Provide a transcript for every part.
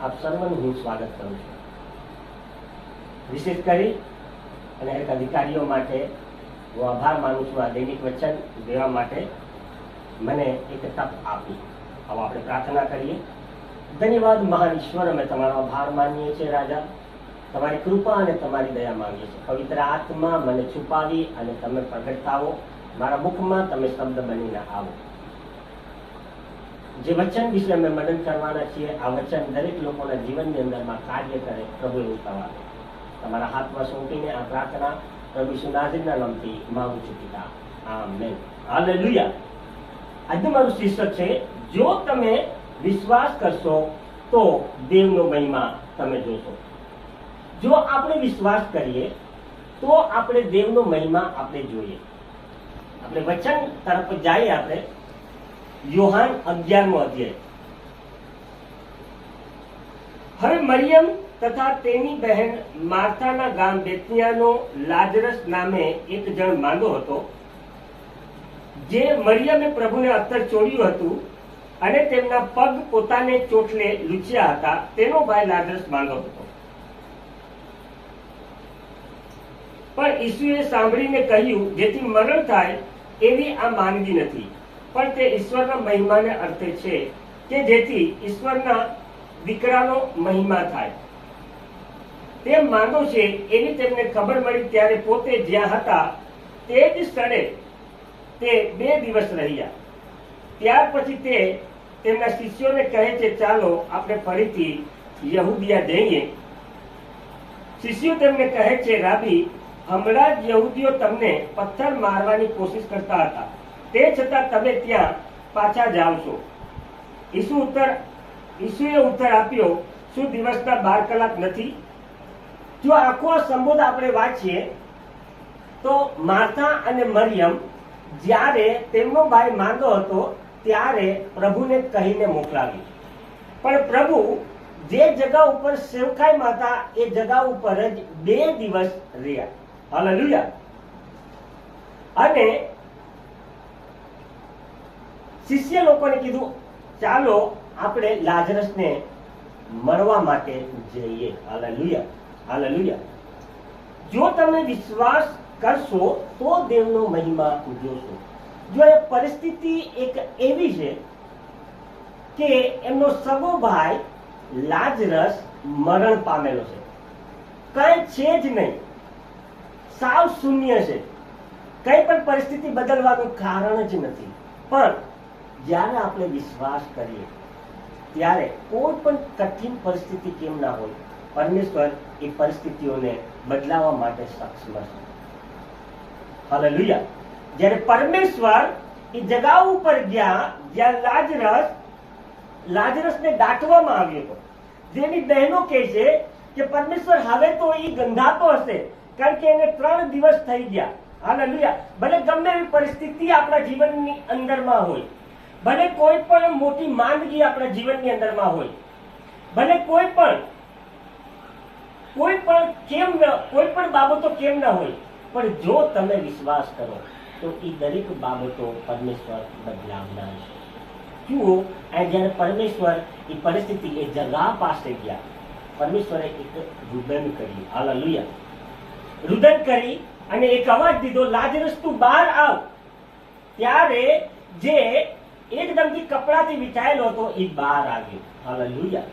આપ સર્વનું હું સ્વાગત કરું છું. વિશેષ કરી અને એક અધિકારીઓ માટે હું આભાર માનું છું આ દૈનિક વચન દેવા માટે મને એક તક આપી. હવે આપણે પ્રાર્થના કરીએ. ધન્યવાદ મહાન ઈશ્વર, અમે તમારો આભાર માનીએ છીએ રાજા. તમારી કૃપા અને તમારી દયા માંગીએ છીએ. પવિત્ર આત્મા મને છુપાવી અને તમે પ્રગટ થાઓ. મારા મુખમાં તમે શબ્દ બનીને આવો. જે વચન વિશે અમે મનન કરવાના છીએ આ વચન દરેક લોકોના જીવનની અંદરમાં કાર્ય કરે. પ્રભુ એવું થવા દે. તમારા હાથમાં સોંપીને આ પ્રાર્થના પ્રભુ ઈસુ નાઝરીના નામથી માંગુ છું પિતા. આમેન. હાલેલુયા. આજનું મારું શીર્ષક છે, જો તમે વિશ્વાસ કરશો તો દેવનો મહિમા તમે જોશો. જો આપણે વિશ્વાસ કરીએ તો આપણે દેવનો મહિમા આપણે જોઈએ. આપણે વચન તરફ જઈએ. આપણે યોહાન 11મો અધ્યાય. હવે મરિયમ તથા તેની બહેન માર્થાના ગામ બેથનિયાનો લાજરસ નામે એક જણ માંદો હતો, જે મરિયમે પ્રભુને અત્તર ચોળ્યું હતું અને તેમના પગ પોતાને ચોટલે લૂછ્યા હતા. તેનો ભાઈ લાજરસ માંદો હતો. પણ ઈસુએ સાંભળીને કહ્યું, જેથી મરણ થાય એવી આ માંદગી નથી, પણ તે ઈશ્વરના મહિમાને અર્થે છે, કે જેથી ઈશ્વરના દીકરાનો મહિમા થાય. તે માંદો છે એવી તેમને ખબર મળી ત્યારે પોતે જ્યાં હતા તે જ સ્થળે તે 2 દિવસ રહ્યા. ત્યાર પછી તે તેમના શિષ્યોને કહે છે, ચાલો આપણે ફરીથી યહૂદિયા જઈએ. શિષ્યો તેમને કહે છે, રાબી, હમણાં જ યહૂદીઓ તમને પથ્થર મારવાની કોશિશ કરતા હતા, તે છતાં તમે ત્યાં પાછા જાઓ છો. ઈસુએ ઉત્તર આપ્યો, શું દિવસના 12 કલાક નથી? જો આખો સંબોધ આપણે વાંચીએ તો માર્થા અને મરિયમ જ્યારે તેમનો ભાઈ માંદો હતો ત્યારે પ્રભુને કહીને મોકલાવી. પણ પ્રભુ જે જગા ઉપર સેવકાઈમાં હતા એ જગા ઉપર જ 2 દિવસ રહ્યા. હાલેલુયા. અને શિષ્ય લોકોને કીધું, ચાલો આપણે લાજરસને મળવા માટે જઈએ. હાલેલુયા. હાલેલુયા. જો તમે વિશ્વાસ કરશો તો દેવનો મહિમા જોશો. જો એ પરિસ્થિતિ એક એવી છે કે એમનો સગો ભાઈ લાજરસ મરણ પામેલો છે, કઈ છે જ નહીં, સાવ શૂન્ય છે, કઈ પણ પરિસ્થિતિ બદલવાનું કારણ જ નથી. પણ જ્યારે આપણે વિશ્વાસ કરીએ ત્યારે કોઈ પણ કઠિન પરિસ્થિતિ કેમ ના હોય, પરમેશ્વર એ પરિસ્થિતિઓને બદલાવવા માટે સક્ષમ છે. હાલેલુયા. જ્યારે પરમેશ્વર એ જગા ઉપર ગયા જ્યાં લાજરસને દાટવામાં આવ્યો હતો, જેની બહેનો કહે છે કે પરમેશ્વર હવે તો એ ગંધાતો હશે, કારણ કે એને 3 દિવસ થઈ ગયા. હાલેલુયા. ભલે ગમે એવી પરિસ્થિતિ આપણા જીવનની અંદરમાં હોય, ભલે કોઈ પણ મોટી માંદગી આપણા જીવનની અંદરમાં હોય, ભલે કોઈ પણ બાબતો કેમ ના હોય, પણ જો તમે વિશ્વાસ કરો તો એ દરેક બાબતો પરમેશ્વર બદલાવનાર છે. જુઓ, જ્યારે પરમેશ્વર એ પરિસ્થિતિ એ જગા પાસે ગયા, પરમેશ્વરે એક રુદન કરી. હાલેલુયા. રુદન કરી અને એક અવાજ દીધો, લાજરસ તું બહાર આવ. ત્યારે જે એકદમથી કપડાથી વિછાયેલો હતો એ બહાર આવ્યો. હાલેલુયા.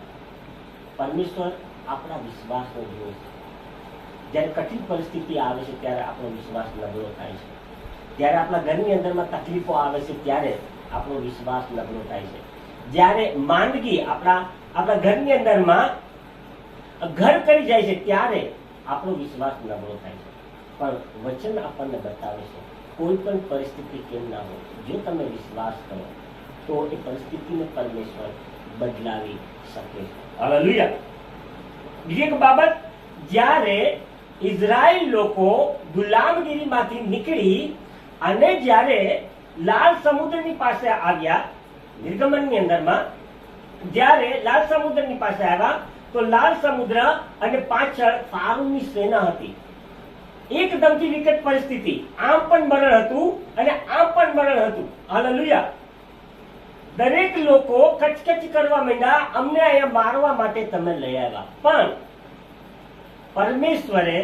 પરમેશ્વર આપણા વિશ્વાસનો જુએ છે. જ્યારે કઠિન પરિસ્થિતિ આવે છે ત્યારે આપણો વિશ્વાસ નબળો થાય છે. જ્યારે આપણા ઘરની અંદરમાં તકલીફો આવે છે ત્યારે આપણો વિશ્વાસ નબળો થાય છે. જ્યારે માંદગી આપણા ઘરની અંદરમાં ઘર કરી જાય છે ત્યારે આપણો વિશ્વાસ નબળો થાય છે. પણ વચન આપણને બતાવે છે, કોઈ પણ પરિસ્થિતિ કેમ ના હોય, જો તમે વિશ્વાસ કરો તો એ પરિસ્થિતિને પરમેશ્વર બદલાવી શકે છે. હાલેલુયા. બીજી એક બાબત, જ્યારે ઇઝરાયલ લોકો ગુલામગીરીમાંથી નીકળી અને જ્યારે લાલ સમુદ્રની પાસે આવ્યા, નિર્ગમનની અંદરમાં જ્યારે લાલ સમુદ્રની પાસે આવ્યા તો લાલ સમુદ્ર અને પાછળ ફારૂની સેના હતી. એકદમથી વિકટ પરિસ્થિતિ, આમ પણ મરણ હતું અને આમ પણ મરણ હતું. હાલેલુયા. દરેક લોકો કચકચ કરવા માંડ્યા, અમને અહીંયા મારવા માટે તમે લઈ આવ્યા, પણ પરમેશ્વરે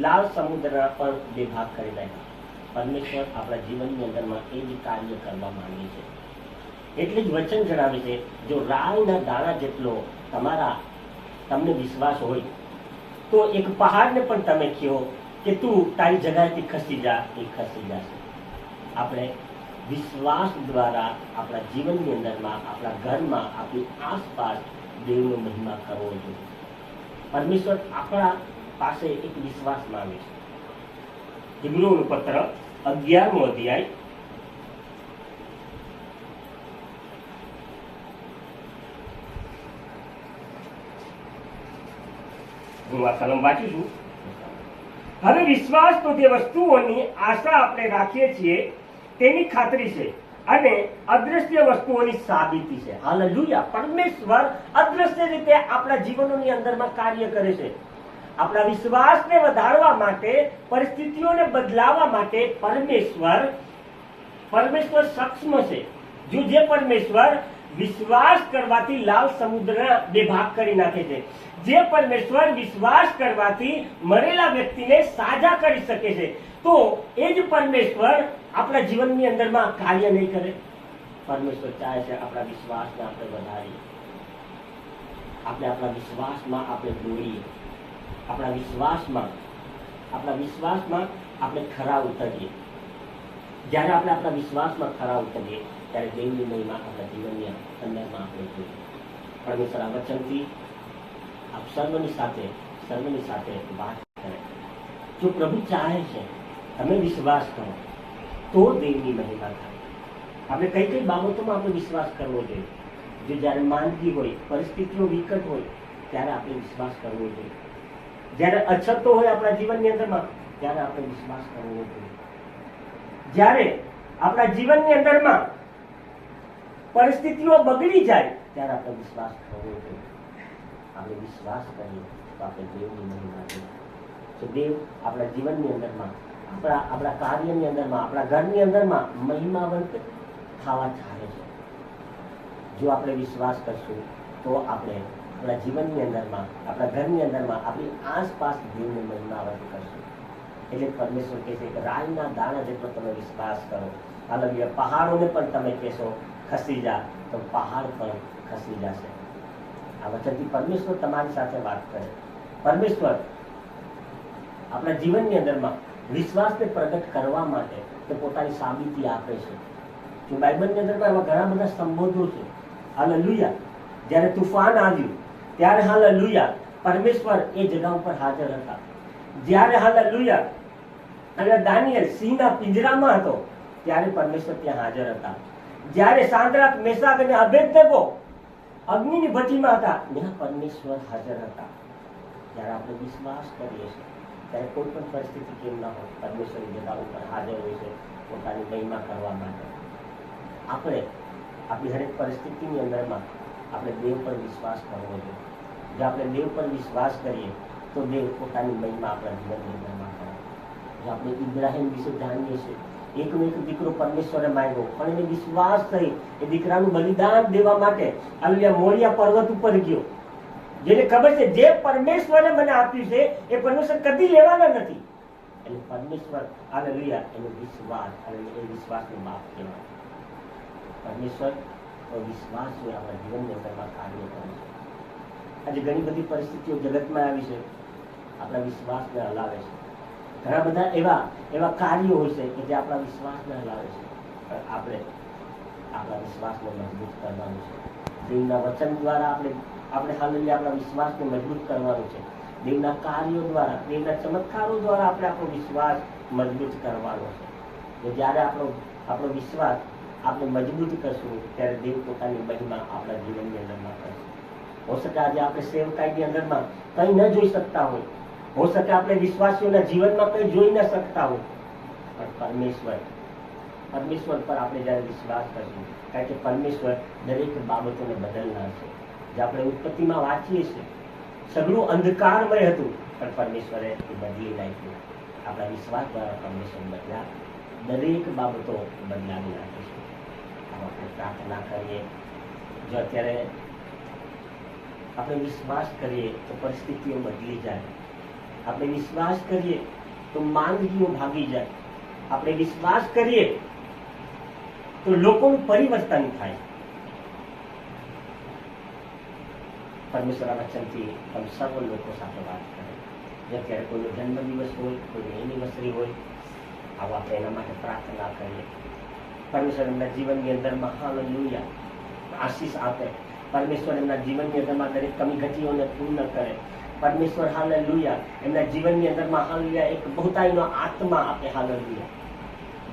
લાલ સમુદ્રના પર બે ભાગ કરી નાખ્યા. પરમેશ્વર આપણા જીવનની અંદરમાં એ જ કાર્ય કરવા માંગે છે. એટલે જ વચન જણાવે છે, જો રાઈના દાણા જેટલો તમને વિશ્વાસ હોય તો એક પહાડને પણ તમે કહો કે તું તારી જગ્યાએથી ખસી જા, એ ખસી જશે. આપણે વિશ્વાસ દ્વારા આપણા જીવનની અંદરમાં, આપણા ઘરમાં, આપણી આસપાસ દેવનો મહિમા કરવો જોઈએ. પરમેશ્વર આપણા પાસે એક વિશ્વાસ માંગે છે. હિબ્રુઓનું પત્ર 11મો અધ્યાય હું આ કલમ વાંચું છું. હવે વિશ્વાસ તો તે વસ્તુઓની આશા આપણે રાખીએ છીએ તેની ખાતરી છે અને અદ્રશ્ય વસ્તુઓની સાબિતી છે. હાલેલુયા. પરમેશ્વર અદ્રશ્ય રીતે આપણા જીવનોની અંદરમાં કાર્ય કરે છે. આપણા વિશ્વાસને વધારવા માટે, પરિસ્થિતિઓને બદલાવવા માટે પરમેશ્વર સક્ષમ છે. જો જે પરમેશ્વર વિશ્વાસ કરવાથી લાલ સમુદ્રના બે ભાગ કરી નાખે છે, જે પરમેશ્વર વિશ્વાસ કરવાથી મરેલા વ્યક્તિને સાજા કરી શકે છે, તો એ જ પરમેશ્વર આપણા જીવનની અંદરમાં કાર્ય નહીં કરે? પરમેશ્વર ચાહે છે આપણા વિશ્વાસને આપણે વધારીએ, આપણા વિશ્વાસમાં આપણે દોડીએ, આપણા વિશ્વાસમાં આપણે ખરા ઉતરીએ. જ્યારે આપણે આપણા વિશ્વાસમાં ખરા ઉતરીએ ત્યારે દેવની મહિમા આપણા જીવનની અંદરમાં આપણે જોઈએ. પરમેશ્વર આ વચનથી આપ સર્વની સાથે વાત કરે. જો પ્રભુ ચાહે છે તમે વિશ્વાસ કરો તો દેવની મહિમા થાય. આપણે કઈ કઈ બાબતોમાં આપણે વિશ્વાસ કરવો જોઈએ? જો જ્યારે માંદગી હોય, પરિસ્થિતિઓ વિકટ હોય, ત્યારે આપણે વિશ્વાસ કરવો જોઈએ. જ્યારે અછતો હોય આપણા જીવનની અંદરમાં, ત્યારે આપણે વિશ્વાસ કરવો જોઈએ. જ્યારે આપણા જીવનની અંદરમાં પરિસ્થિતિઓ બગડી જાય ત્યારે આપણે વિશ્વાસ કરવો જોઈએ. આપણે વિશ્વાસ કરીએ તો આપણે દેવની મહિમા કરીએ. તો દેવ આપણા જીવનની અંદરમાં, આપણા કાર્યની અંદરમાં, આપણા ઘરની અંદરમાં મહિમાવંત થવા ચાહે છે. જો આપણે વિશ્વાસ કરશું તો આપણે આપણા જીવનની અંદરમાં, આપણા ઘરની અંદરમાં, આપણી આસપાસ દેવની મહિમાવંત કરશું. એટલે પરમેશ્વર કહે છે કે રાઈના દાણા જેટલો તમે વિશ્વાસ કરો. હાલેલુયા. પહાડોને પણ તમે કહેશો ખસી જા, તો પહાડ પણ ખસી જશે. આ વચનથી પરમેશ્વર તમારી સાથે વાત કરે. પરમેશ્વર આપણા જીવનની અંદરમાં વિશ્વાસને પ્રગટ કરવા માટે તે પોતાની સાબિતી આપે છે. જો બાઇબલની અંદરમાં એવા ઘણા બધા સંબોધો છે. હાલેલુયા. જ્યારે તુફાન આવ્યું ત્યારે હાલેલુયા પરમેશ્વર એ જગ્યા ઉપર હાજર હતા. જ્યારે હાલેલુયા અને દાનિયેલ સિંહના પિંજરામાં હતો ત્યારે પરમેશ્વર ત્યાં હાજર હતા. જ્યારે સાંદ્રાક, મેસાક અને અબેદનેગો અગ્નિની ભઠ્ઠીમાં હતા ત્યાં પરમેશ્વર હાજર હતા. જ્યારે આપણે વિશ્વાસ કરીએ છીએ ત્યારે કોઈ પણ પરિસ્થિતિ કેમ ના હોય, પરમેશ્વરની જગ્યા ઉપર હાજર હોય છે પોતાની મહિમા કરવા માટે. આપણે આપણી હરેક પરિસ્થિતિની અંદરમાં આપણે દેવ પર વિશ્વાસ કરવો જોઈએ. જો આપણે દેવ પર વિશ્વાસ કરીએ તો દેવ પોતાની મહિમા આપણા જીવનની અંદરમાં કરે. જો આપણે ઇબ્રાહિમ વિશે જાણીએ છીએ, એકનો એક દીકરો પરમેશ્વરે માંગ્યો, પણ એને વિશ્વાસ થઈ એ દીકરાનું બલિદાન દેવા માટે હાલેલુયા મોરિયા પર્વત ઉપર ગયો. જેને ખબર છે જે પરમેશ્વરે મને આપ્યું છે એ પરમેશ્વર કદી લેવાના નથી. એટલે પરમેશ્વર હાલેલુયા એનો વિશ્વાસ, અને એ વિશ્વાસનો બાપ કહેવાય. પરમેશ્વર વિશ્વાસ હોય આપણા જીવનની અંદરમાં કાર્ય કરે છે. આજે ઘણી બધી પરિસ્થિતિઓ જગતમાં આવી છે, આપણા વિશ્વાસને હલાવે છે. ઘણા બધા એવા કાર્યો હોય છે કે જે આપણા વિશ્વાસને હલાવે છે. પણ આપણે આપણા વિશ્વાસને મજબૂત કરવાનું છે. દેવના વચન દ્વારા આપણે હાલેલુયા આપણા વિશ્વાસને મજબૂત કરવાનું છે. દેવના કાર્યો દ્વારા, દેવના ચમત્કારો દ્વારા આપણે આપણો વિશ્વાસ મજબૂત કરવાનો છે. જ્યારે આપણો વિશ્વાસ આપણે મજબૂત કરશું ત્યારે દેવ પોતાની મહિમા આપણા જીવનની અંદરમાં કરશે. હો શકે આજે આપણે સેવકાઈની અંદરમાં કંઈ ન જોઈ શકતા હોય, હો શકે આપણે વિશ્વાસીઓના જીવનમાં કંઈ જોઈ ન શકતા હોય, પણ પરમેશ્વર પર આપણે જ્યારે વિશ્વાસ કરશું, કારણ કે પરમેશ્વર દરેક બાબતોને બદલનાર છે. જે આપણે ઉત્પત્તિમાં વાંચીએ છીએ સગળું અંધકારમય હતું, પણ પરમેશ્વરે એ બદલી નાખ્યું. આપણા વિશ્વાસ દ્વારા પરમેશ્વર બદલા દરેક બાબતો બદલાવી નાખે છે. આપણે પ્રાર્થના કરીએ. જો અત્યારે આપણે વિશ્વાસ કરીએ તો પરિસ્થિતિઓ બદલી જાય, આપણે વિશ્વાસ કરીએ તો માંદગીઓ ભાગી જાય, આપણે વિશ્વાસ કરીએ તો લોકોનું પરિવર્તન થાય. પરમેશ્વરના વચનથી તમે સર્વ લોકો સાથે વાત કરે. અત્યારે કોઈનો જન્મદિવસ હોય, કોઈની એનિવર્સરી હોય, આવો આપણે એના માટે પ્રાર્થના કરીએ. પરમેશ્વર એમના જીવનની અંદરમાં હાલેલુયા આશીષ આપે. પરમેશ્વર એમના જીવનની અંદરમાં દરેક કમી ઘટીઓને પૂર્ણ કરે. પરમેશ્વર હાલેલુયા એમના જીવનની અંદરમાં હાલેલુયા એક બહુતાઈનો આત્મા આપે. હાલેલુયા.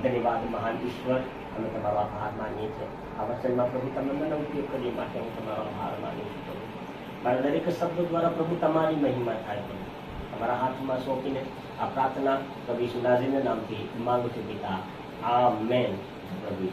ધન્યવાદ મહાન ઈશ્વર, અમે તમારો આભાર માનીએ છીએ. આ વચનમાં પ્રભુ તમે મને ઉપયોગ કરીએ માટે હું તમારો આભાર માનું છું. મારા દરેક શબ્દો દ્વારા પ્રભુ તમારી મહિમા થાય. તમારા હાથમાં સોંપીને આ પ્રાર્થના પ્રભુ ઈસુ નાઝરીના નામથી માંગુ છું પિતા, આમેન. પ્રભુ